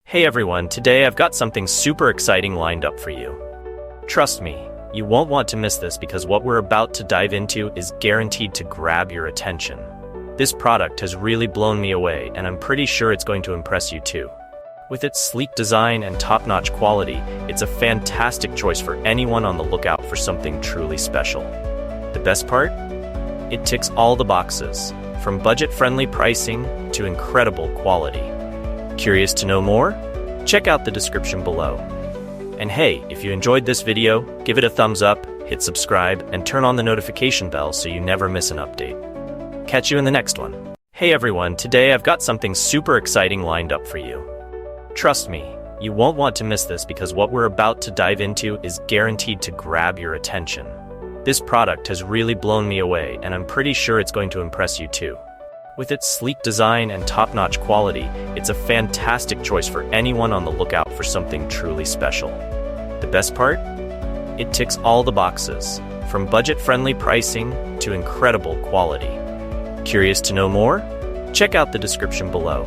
Hey everyone, today I've got something super exciting lined up for you. Trust me, you won't want to miss this because what we're about to dive into is guaranteed to grab your attention. This product has really blown me away, and I'm pretty sure it's going to impress you too. With its sleek design and top-notch quality, it's a fantastic choice for anyone on the lookout for something truly special. The best part? It ticks all the boxes, from budget-friendly pricing to incredible quality. Curious to know more? Check out the description below. And hey, if you enjoyed this video, give it a thumbs up, hit subscribe, and turn on the notification bell so you never miss an update. Catch you in the next one. Hey everyone, today I've got something super exciting lined up for you. Trust me, you won't want to miss this because what we're about to dive into is guaranteed to grab your attention. This product has really blown me away, and I'm pretty sure it's going to impress you too. With its sleek design and top-notch quality, it's a fantastic choice for anyone on the lookout for something truly special. The best part? It ticks all the boxes, from budget-friendly pricing to incredible quality. Curious to know more? Check out the description below.